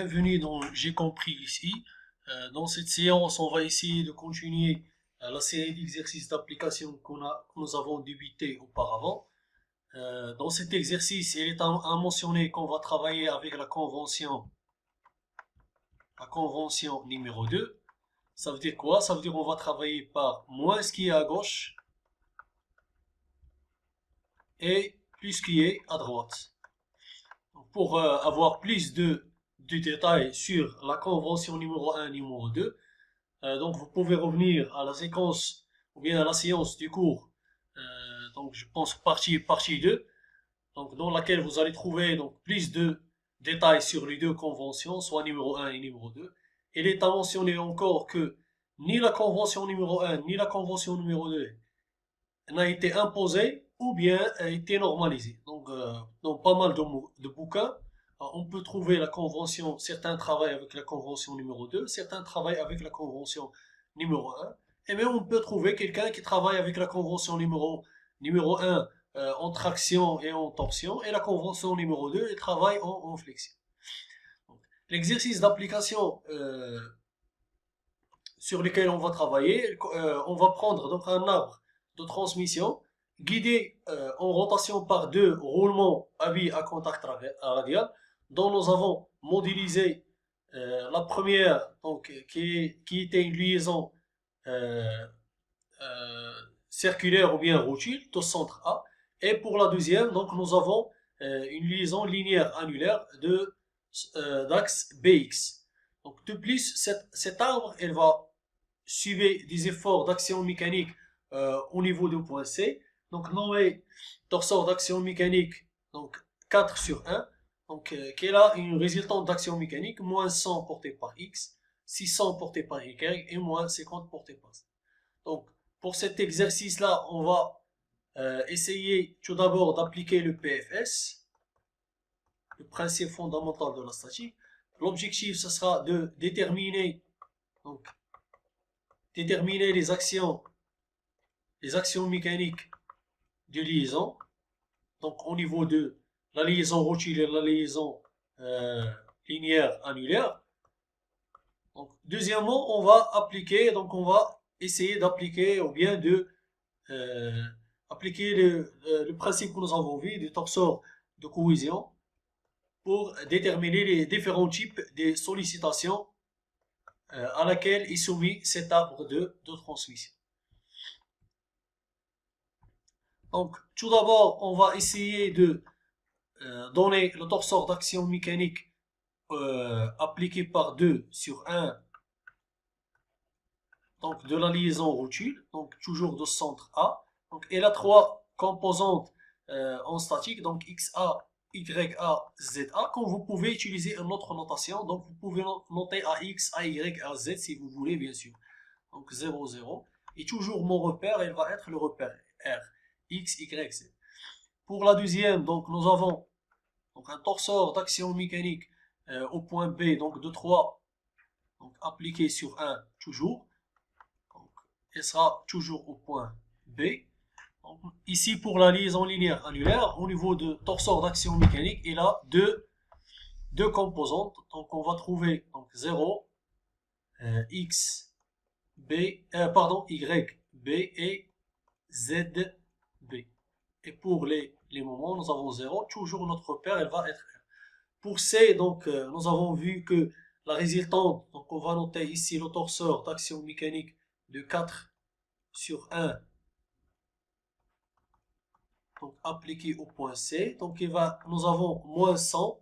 bienvenue dans J'ai compris ici. Dans cette séance, on va essayer de continuer la série d'exercices d'application que nous avons débuté auparavant. Dans cet exercice, il est à mentionner qu'on va travailler avec la convention numéro 2. Ça veut dire quoi? Ça veut dire qu'on va travailler par moins ce qui est à gauche et plus ce qui est à droite. Pour avoir plus de détails sur la convention numéro 1 et numéro 2, donc vous pouvez revenir à la séquence ou bien à la séance du cours, donc je pense partie 2, donc dans laquelle vous allez trouver donc plus de détails sur les deux conventions, soit numéro 1 et numéro 2. Il est à mentionner encore que ni la convention numéro 1 ni la convention numéro 2 n'a été imposée ou bien a été normalisée. Donc, dans pas mal de bouquins, on peut trouver la convention, certains travaillent avec la convention numéro 2, certains travaillent avec la convention numéro 1, et même on peut trouver quelqu'un qui travaille avec la convention numéro 1 en traction et en torsion, et la convention numéro 2, il travaille en flexion. L'exercice d'application sur lequel on va travailler, on va prendre donc un arbre de transmission guidé en rotation par deux roulements à billes à contact radial, dont nous avons modélisé la première, donc, qui était une liaison euh, circulaire ou bien routile de centre A, et pour la deuxième, donc, nous avons une liaison linéaire annulaire d'axe BX. Donc, de plus, cet arbre, elle va suivre des efforts d'action mécanique au niveau du point C. Donc, nommé torseur d'action mécanique, donc 4 sur 1, donc qui est là une résultante d'action mécanique, moins 100 porté par X, 600 porté par Y et moins 50 porté par Z. Donc, pour cet exercice-là, on va essayer tout d'abord d'appliquer le PFS, le principe fondamental de la statique. L'objectif, ce sera de déterminer les actions mécaniques de liaison, donc au niveau de la liaison routile et la liaison linéaire annulaire. Donc, deuxièmement, on va appliquer, donc on va essayer d'appliquer ou bien de appliquer le principe que nous avons vu du torseur de cohésion pour déterminer les différents types de sollicitations à laquelle est soumis cet arbre de transmission. Donc, tout d'abord, on va essayer de donner le torseur d'action mécanique appliqué par 2 sur 1, donc de la liaison routile, donc toujours de centre A. Donc, elle a trois composantes en statique, donc XA, YA, ZA, quand vous pouvez utiliser une autre notation, donc vous pouvez noter AX, AY, AZ si vous voulez, bien sûr. Donc 0, 0. Et toujours mon repère, il va être le repère R, X, Y, Z. Pour la deuxième, donc nous avons donc un torseur d'action mécanique au point B, donc de 3, donc appliqué sur 1 toujours. Donc, elle sera toujours au point B. Donc, ici, pour la liaison linéaire annulaire, au niveau de torseur d'action mécanique, il a deux composantes. Donc, on va trouver donc 0, X, B, Y, B et Z, B. Et pour les moments, nous avons 0. Toujours notre repère, elle va être R. Pour C, donc, nous avons vu que la résultante, donc on va noter ici le torseur d'action mécanique de 4 sur 1, donc appliqué au point C. Donc nous avons moins 100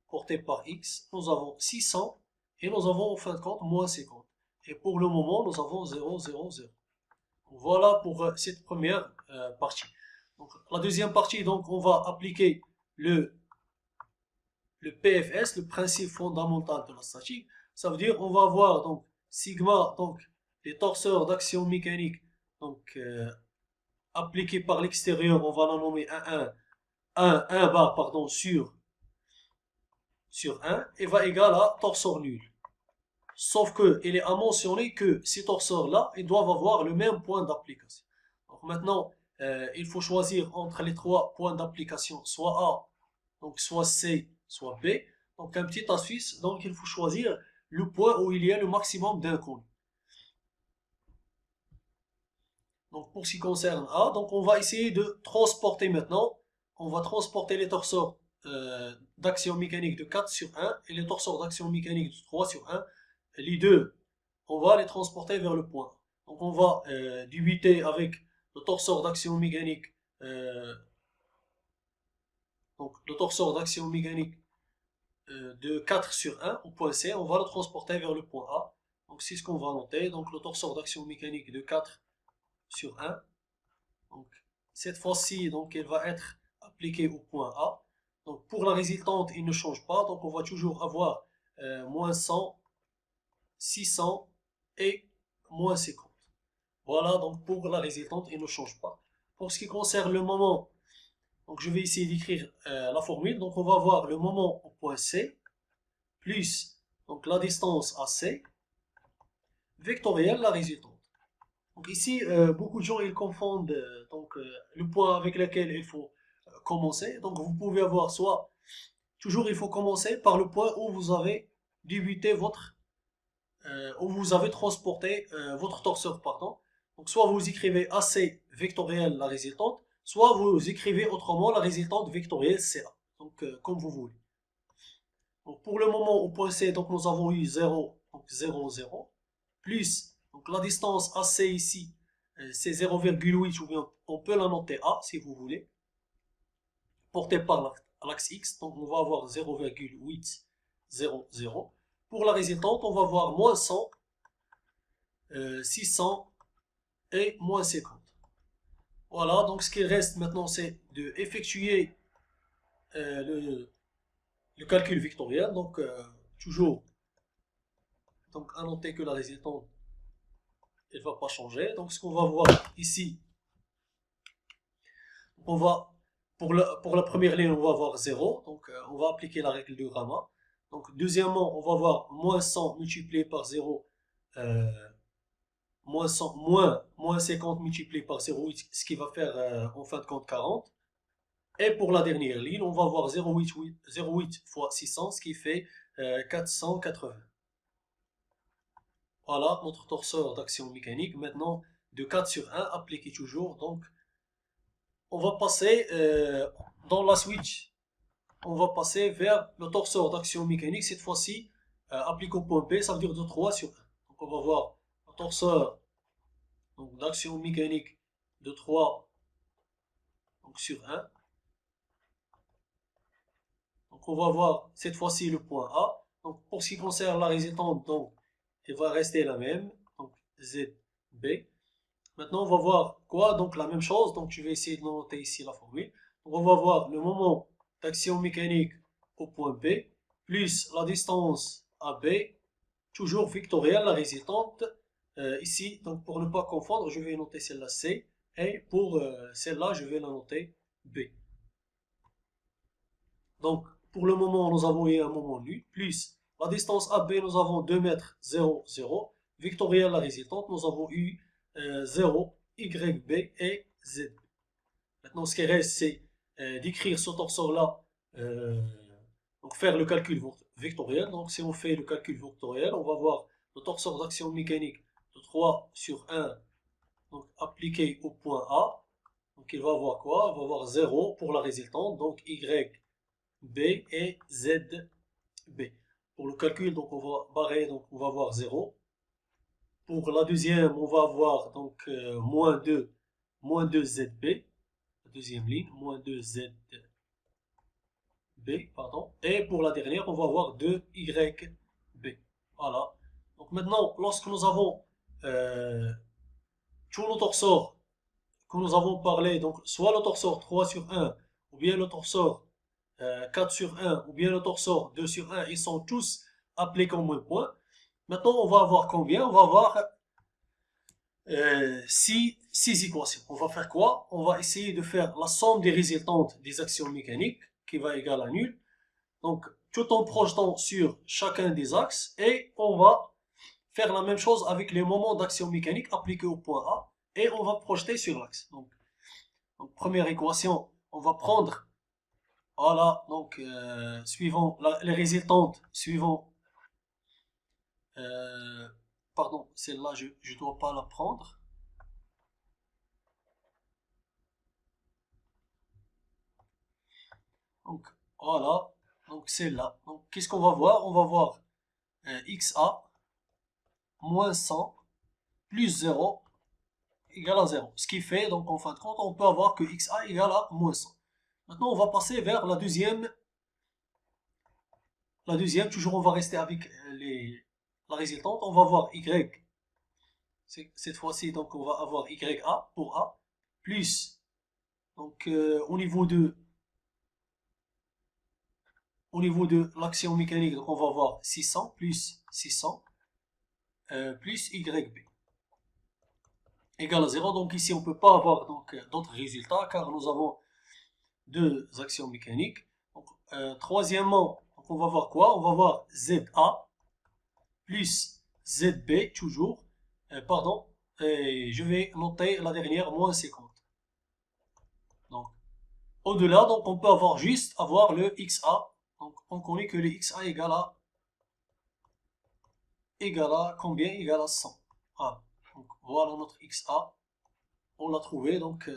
porté par X, nous avons 600 et nous avons en fin de compte moins 50. Et pour le moment, nous avons 0, 0, 0. Voilà pour cette première partie. Donc, la deuxième partie, donc on va appliquer le PFS, le principe fondamental de la statique. Ça veut dire on va avoir donc sigma, donc les torseurs d'action mécanique, donc appliqués par l'extérieur, on va la nommer 1 bar pardon, sur 1 et va égal à torseur nul. Sauf que il est à mentionner que ces torseurs-là, ils doivent avoir le même point d'application. Donc maintenant, il faut choisir entre les trois points d'application, soit A, donc soit C, soit B. Donc un petit astuce, donc il faut choisir le point où il y a le maximum d'inconnus. Donc pour ce qui concerne A, donc on va essayer de transporter maintenant. On va transporter les torseurs d'action mécanique de 4 sur 1 et les torseurs d'action mécanique de 3 sur 1. Les deux, on va les transporter vers le point. Donc on va débuter avec le torseur d'action mécanique. Donc le torseur d'action mécanique de 4 sur 1 au point C, on va le transporter vers le point A. Donc c'est ce qu'on va noter. Donc le torseur d'action mécanique de 4 sur 1. Donc cette fois-ci, donc elle va être appliquée au point A. Donc pour la résultante, il ne change pas. Donc on va toujours avoir moins 100, 600 et moins 50. Voilà, donc pour la résultante, il ne change pas. Pour ce qui concerne le moment, donc je vais essayer d'écrire la formule. Donc on va avoir le moment au point C, plus donc la distance AC, vectorielle la résultante. Donc ici, beaucoup de gens ils confondent le point avec lequel il faut commencer. Donc vous pouvez avoir soit, toujours il faut commencer par le point où vous avez débuté où vous avez transporté votre torseur, pardon. Donc soit vous écrivez AC vectoriel la résultante, soit vous écrivez autrement la résultante vectorielle CA. Donc comme vous voulez. Donc pour le moment au point C, donc nous avons eu 0, donc 0, 0, plus donc la distance AC ici, c'est 0,8 ou bien on peut la noter A si vous voulez, portée par l'axe X, donc on va avoir 0,800. Pour la résultante, on va avoir moins 100, 600 et moins 50. Voilà, donc ce qu'il reste maintenant, c'est de effectuer le calcul vectoriel. Donc toujours, donc à noter que la résultante elle ne va pas changer. Donc ce qu'on va voir ici, on va pour la première ligne, on va avoir 0. Donc on va appliquer la règle de Gamma. Donc deuxièmement, on va avoir moins 100 multiplié par 0, moins 100, moins 50 multiplié par 0, ce qui va faire en fin de compte 40. Et pour la dernière ligne, on va avoir 0,8 fois 600, ce qui fait 480. Voilà notre torseur d'action mécanique. Maintenant, de 4 sur 1, appliqué toujours. Donc, on va passer dans la switch. On va passer vers le torseur d'action mécanique. Cette fois-ci, appliqué au point P, ça veut dire de 3 sur 1. Donc, on va voir le torseur d'action mécanique de 3 donc, sur 1. Donc, on va voir cette fois-ci le point A. Donc, pour ce qui concerne la résultante, donc, elle va rester la même. Donc, ZB. Maintenant, on va voir quoi? Donc, la même chose. Donc, je vais essayer de noter ici la formule. Donc, on va voir le moment d'action mécanique au point B, plus la distance AB, toujours vectorielle, la résultante. Ici, donc pour ne pas confondre, je vais noter celle-là C. Et pour celle-là, je vais la noter B. Donc, pour le moment, nous avons eu un moment nul, plus la distance AB, nous avons 2 mètres 0, 0. Vectorielle, la résultante, nous avons eu 0, YB et Z. Maintenant, ce qui reste, c'est d'écrire ce torseur-là, donc faire le calcul vectoriel. Donc, si on fait le calcul vectoriel, on va voir le torseur d'action mécanique de 3 sur 1, donc appliqué au point A. Donc, il va avoir quoi? Il va avoir 0 pour la résultante, donc YB et ZB. Pour le calcul, donc on va barrer, donc on va avoir 0. Pour la deuxième, on va avoir donc moins 2 ZB. La deuxième ligne, moins 2 ZB, pardon. Et pour la dernière, on va avoir 2 YB. Voilà. Donc maintenant, lorsque nous avons tous nos torseurs que nous avons parlé, donc soit le torseur 3 sur 1, ou bien le torseur 4 sur 1, ou bien le torseur 2 sur 1, ils sont tous appelés comme un point. Maintenant, on va avoir combien? On va avoir 6 équations. On va faire quoi? On va essayer de faire la somme des résultantes des actions mécaniques qui va égaler à nul. Donc, tout en projetant sur chacun des axes. Et on va faire la même chose avec les moments d'action mécanique appliqués au point A. Et on va projeter sur l'axe. Donc, première équation, on va prendre Voilà, donc suivant les résultantes, suivant, euh, pardon, celle-là, je ne dois pas la prendre. Donc voilà, donc celle-là. Donc qu'est-ce qu'on va voir? On va voir XA moins 100 plus 0 égale à 0. Ce qui fait, donc en fin de compte, on peut avoir que XA égale à moins 100. Maintenant, on va passer vers la deuxième. La deuxième, toujours on va rester avec la résultante. On va voir Y. Cette fois-ci, donc on va avoir YA pour A. Plus, donc au niveau de l'action mécanique, donc on va avoir 600 plus 600 plus YB égale à 0. Donc ici, on ne peut pas avoir d'autres résultats car nous avons deux actions mécaniques. Donc, troisièmement, donc on va voir quoi? On va voir ZA plus ZB, toujours. Pardon, et je vais noter la dernière, moins 50. Donc, au-delà, donc on peut avoir juste avoir le XA. Donc, on connaît que le XA égale à combien? Égale à 100. Voilà. Donc, voilà notre XA. On l'a trouvé. Donc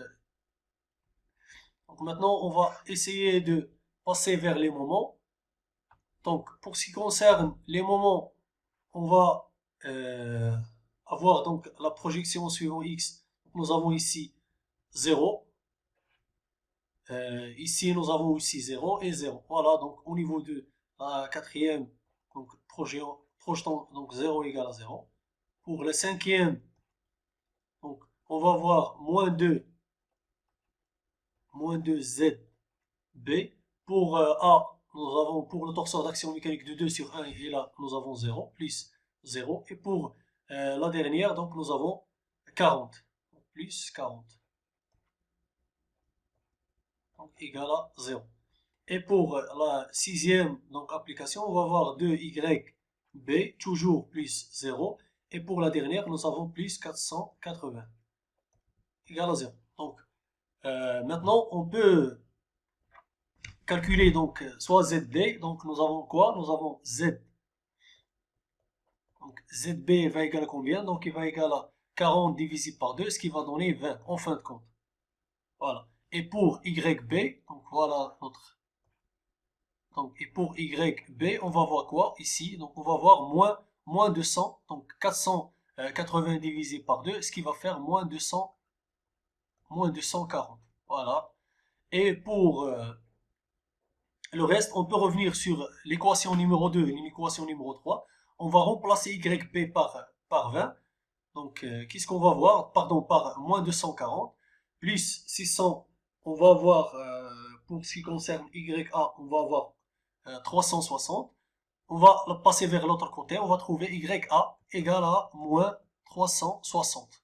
maintenant, on va essayer de passer vers les moments. Donc, pour ce qui concerne les moments, on va avoir donc la projection suivant x. Nous avons ici 0. Ici, nous avons aussi 0 et 0. Voilà, donc au niveau de la quatrième, donc projetant donc 0 égale à 0. Pour le cinquième, donc on va avoir moins 2 ZB. Pour A, nous avons pour le torseur d'action mécanique de 2 sur 1, et là nous avons 0, plus 0. Et pour la dernière, donc nous avons 40, plus 40, donc égal à 0. Et pour la sixième donc, application, on va avoir 2YB, toujours plus 0. Et pour la dernière, nous avons plus 480, égal à 0. Donc maintenant, on peut calculer donc soit ZD, donc nous avons quoi? Nous avons Z. Donc ZB va égaler à combien? Donc il va égaler à 40 divisé par 2, ce qui va donner 20 en fin de compte. Voilà. Et pour YB, donc voilà notre. Donc, et pour YB, on va voir quoi ici? Donc on va voir moins 200, donc 480 divisé par 2, ce qui va faire moins 240. Voilà. Et pour le reste, on peut revenir sur l'équation numéro 2 et l'équation numéro 3. On va remplacer YB par 20. Donc, qu'est-ce qu'on va voir? Pardon, par moins 240. Plus 600, on va avoir, pour ce qui concerne YA, on va avoir 360. On va le passer vers l'autre côté. On va trouver YA égale à moins 360.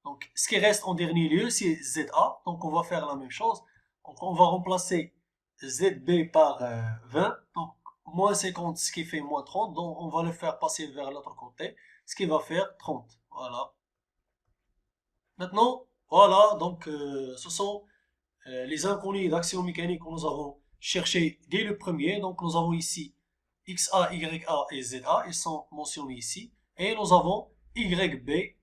Donc, ce qui reste en dernier lieu, c'est ZA. Donc, on va faire la même chose. Donc, on va remplacer ZB par 20. Donc, moins 50, ce qui fait moins 30. Donc, on va le faire passer vers l'autre côté, ce qui va faire 30. Voilà. Maintenant, voilà. Donc, ce sont les inconnus d'action mécanique que nous avons cherché dès le premier. Donc, nous avons ici XA, YA et ZA. Ils sont mentionnés ici. Et nous avons YB,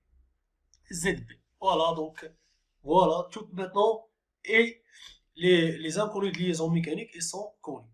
ZB. Voilà, donc, voilà, tout maintenant. Et les inconnus de liaison mécanique, ils sont connus.